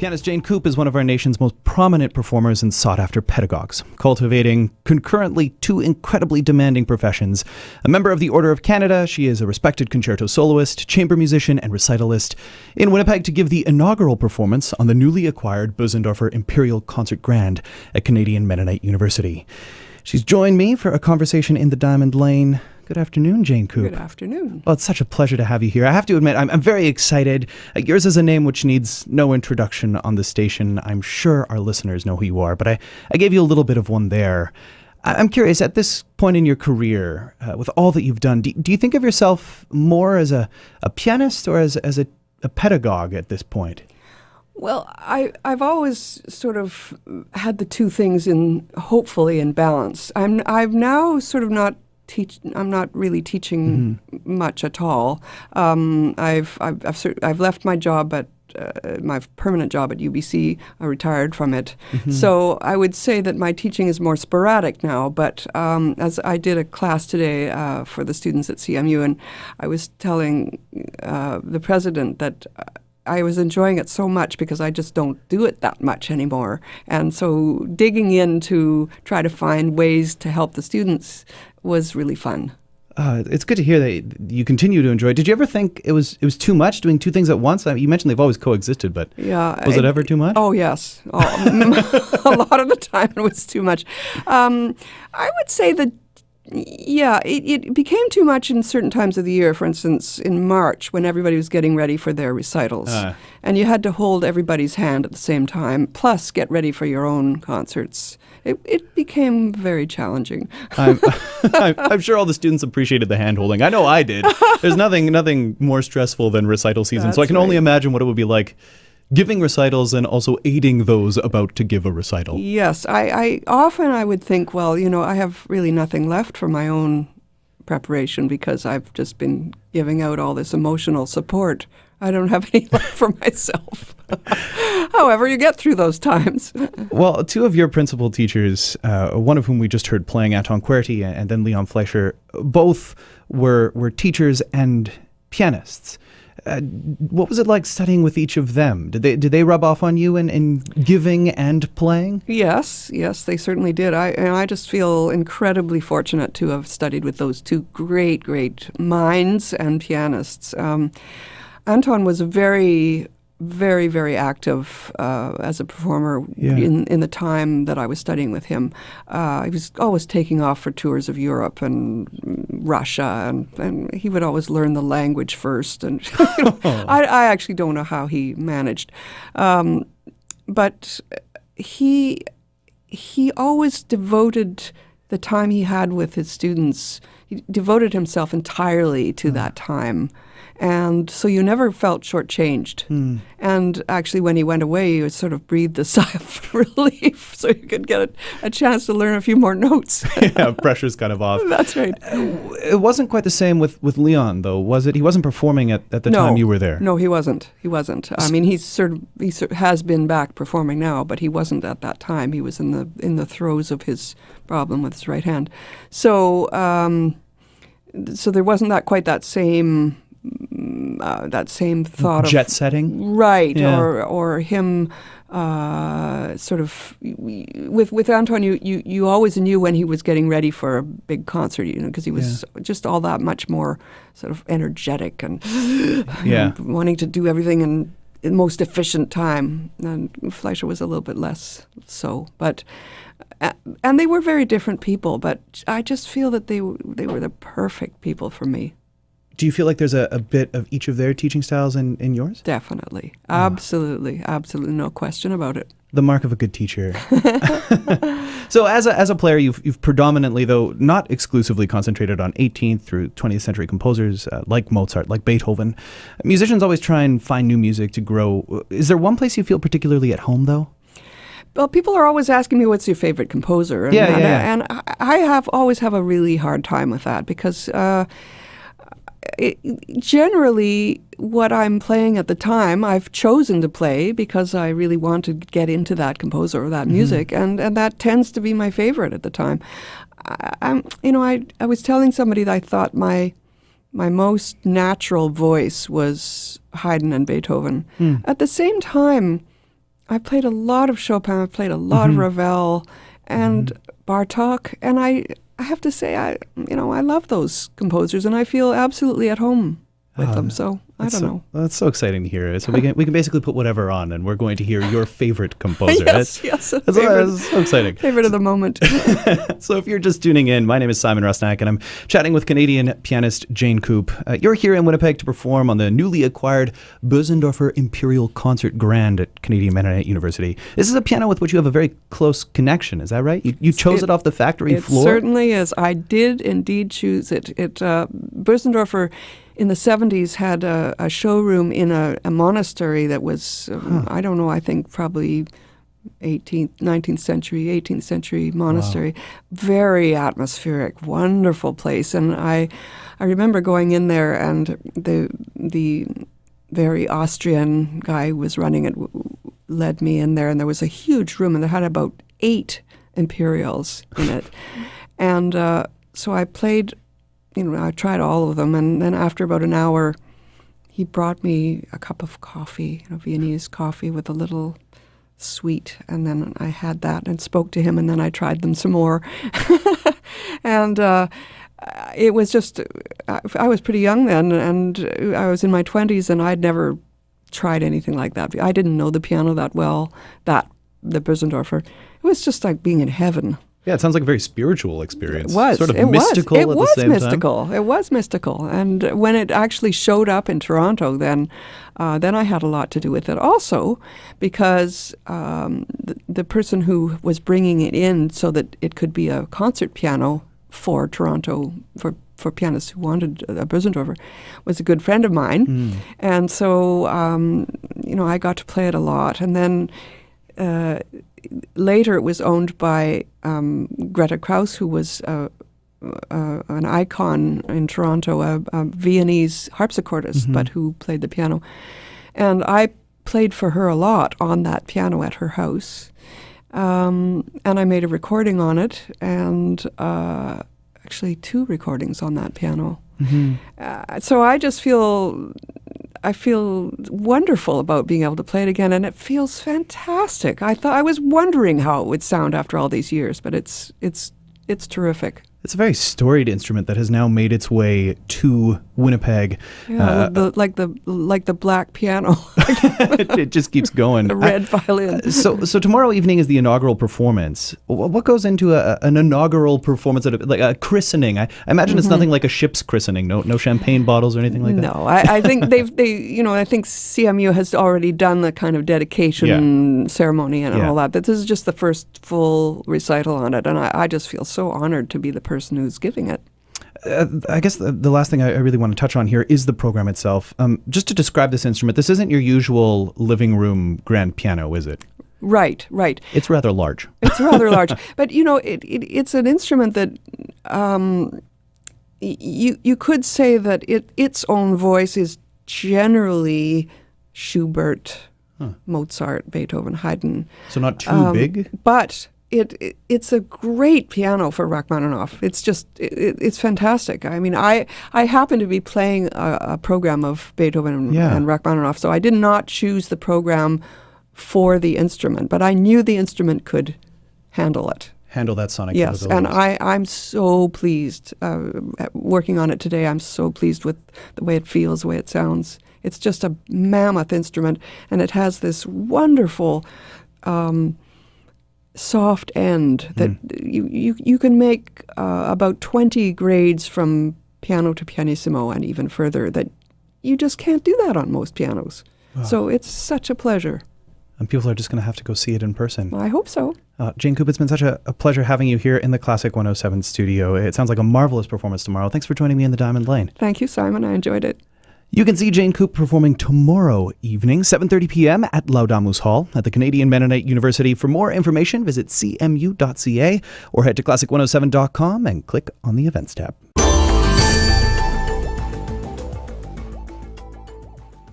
Pianist Jane Coop is one of our nation's most prominent performers and sought-after pedagogues, cultivating concurrently two incredibly demanding professions. A member of the Order of Canada, she is a respected concerto soloist, chamber musician, and recitalist in Winnipeg to give the inaugural performance on the newly acquired Bösendorfer Imperial Concert Grand at Canadian Mennonite University. She's joined me for a conversation in the Diamond Lane. Good afternoon, Jane Coop. Good afternoon. Well, it's such a pleasure to have you here. I have to admit, I'm very excited. Yours is a name which needs no introduction on the station. I'm sure our listeners know who you are, but I gave you a little bit of one there. I'm curious, at this point in your career, with all that you've done, do you think of yourself more as a pianist or as a pedagogue at this point? Well, I've always sort of had the two things hopefully in balance. I'm now sort of not I'm not really teaching much at all. I've left my job at my permanent job at UBC. I retired from it, so I would say that my teaching is more sporadic now. But as I did a class today for the students at CMU, and I was telling the president that I was enjoying it so much because I just don't do it that much anymore. And so digging in to try to find ways to help the students was really fun. It's good to hear that you continue to enjoy it. Did you ever think it was too much doing two things at once? You mentioned they've always coexisted, but was it ever too much? Oh, yes. A lot of the time it was too much. I would say that it became too much in certain times of the year. For instance, in March, when everybody was getting ready for their recitals. And you had to hold everybody's hand at the same time, plus get ready for your own concerts. It became very challenging. I'm sure all the students appreciated the hand-holding. I know I did. There's nothing more stressful than recital season, That's so I can right. only imagine what it would be like giving recitals and also aiding those about to give a recital. Yes, I often would think, well, I have really nothing left for my own preparation because I've just been giving out all this emotional support. I don't have any left for myself. However, you get through those times. Well, two of your principal teachers, one of whom we just heard playing, Anton Querty, and then Leon Fleischer, both were teachers and pianists. What was it like studying with each of them? Did they rub off on you in giving and playing? Yes, they certainly did. I just feel incredibly fortunate to have studied with those two great minds and pianists. Anton was very, very, very active as a performer in the time that I was studying with him. He was always taking off for tours of Europe and Russia, and he would always learn the language first. And I actually don't know how he managed, but he always devoted the time he had with his students. He devoted himself entirely to that time. And so you never felt shortchanged. And actually, when he went away, you sort of breathed a sigh of relief so you could get a chance to learn a few more notes. Yeah, pressure's kind of off. That's right. It wasn't quite the same with Leon, though, was it? He wasn't performing at the time you were there. No, he wasn't. I mean, he has been back performing now, but he wasn't at that time. He was in the throes of his problem with his right hand. So there wasn't quite that same thought jet of setting, right? Yeah. Or him sort of with Anton. You always knew when he was getting ready for a big concert, because he was just all that much more sort of energetic and wanting to do everything in the most efficient time. And Fleischer was a little bit less so, but. And they were very different people, but I just feel that they were the perfect people for me. Do you feel like there's a bit of each of their teaching styles in yours? Definitely. Absolutely, no question about it. The mark of a good teacher. So as a player, you've predominantly, though not exclusively, concentrated on 18th through 20th century composers like Mozart, like Beethoven. Musicians always try and find new music to grow. Is there one place you feel particularly at home, though? Well, people are always asking me what's your favorite composer, and I always have a really hard time with that because generally what I'm playing at the time, I've chosen to play because I really want to get into that composer or that music, and that tends to be my favorite at the time. I was telling somebody that I thought my most natural voice was Haydn and Beethoven. At the same time, I played a lot of Chopin. I played a lot of Ravel and Bartók, and I have to say, I love those composers, and I feel absolutely at home with them. So I don't know. That's so exciting to hear. So we can basically put whatever on, and we're going to hear your favorite composer. Yes, that's so exciting. Favorite of the moment. So if you're just tuning in, my name is Simeon Rusnak, and I'm chatting with Canadian pianist Jane Coop. You're here in Winnipeg to perform on the newly acquired Bösendorfer Imperial Concert Grand at Canadian Mennonite University. This is a piano with which you have a very close connection. Is that right? You chose it off the factory floor? It certainly is. I did indeed choose it. Bösendorfer in the 70s had a showroom in a monastery that was, I don't know, I think probably 19th century monastery. Wow. Very atmospheric, wonderful place. And I remember going in there, and the very Austrian guy who was running it led me in there, and there was a huge room, and they had about 8 imperials in it. And so I played, I tried all of them, and then after about an hour, he brought me a cup of coffee, Viennese coffee with a little sweet, and then I had that and spoke to him, and then I tried them some more. And it was just, I was pretty young then, and I was in my 20s, and I'd never tried anything like that. I didn't know the piano that well, the Bösendorfer. It was just like being in heaven. Yeah, it sounds like a very spiritual experience. It was. Sort of it mystical was. at the same time. It was mystical. And when it actually showed up in Toronto, then I had a lot to do with it. Also, because the person who was bringing it in so that it could be a concert piano for Toronto, for pianists who wanted a Bösendorfer, was a good friend of mine. And so, I got to play it a lot. And then later it was owned by Greta Krauss, who was an icon in Toronto, a Viennese harpsichordist, but who played the piano. And I played for her a lot on that piano at her house. And I made a recording on it, and actually 2 recordings on that piano. So I just feel wonderful about being able to play it again, and it feels fantastic. I was wondering how it would sound after all these years, but it's terrific. It's a very storied instrument that has now made its way to Winnipeg. Yeah, like the black piano. It just keeps going. The red violin. So tomorrow evening is the inaugural performance. What goes into an inaugural performance, like a christening? I imagine it's nothing like a ship's christening. No champagne bottles or anything like that. No, I think I think CMU has already done the kind of dedication ceremony and all that. But this is just the first full recital on it, and I just feel so honored to be the person who's giving it. I guess the last thing I really want to touch on here is the program itself. Just to describe this instrument, this isn't your usual living room grand piano, is it? Right. It's rather large. It's rather large. But, it's an instrument that you could say that its own voice is generally Schubert, Mozart, Beethoven, Haydn. So not too big? But it's a great piano for Rachmaninoff. It's fantastic. I mean, I happen to be playing a program of Beethoven and Rachmaninoff, so I did not choose the program for the instrument, but I knew the instrument could handle it. Handle that sonic capabilities. And I'm so pleased. Working on it today, I'm so pleased with the way it feels, the way it sounds. It's just a mammoth instrument, and it has this wonderful soft end that you can make about 20 grades from piano to pianissimo and even further, that you just can't do that on most pianos. Wow. So it's such a pleasure. And people are just going to have to go see it in person. I hope so. Jane Coop, it's been such a pleasure having you here in the Classic 107 studio. It sounds like a marvelous performance tomorrow. Thanks for joining me in the Diamond Lane. Thank you, Simon. I enjoyed it. You can see Jane Coop performing tomorrow evening, 7:30 p.m. at Laudamus Hall at the Canadian Mennonite University. For more information, visit cmu.ca or head to classic107.com and click on the events tab.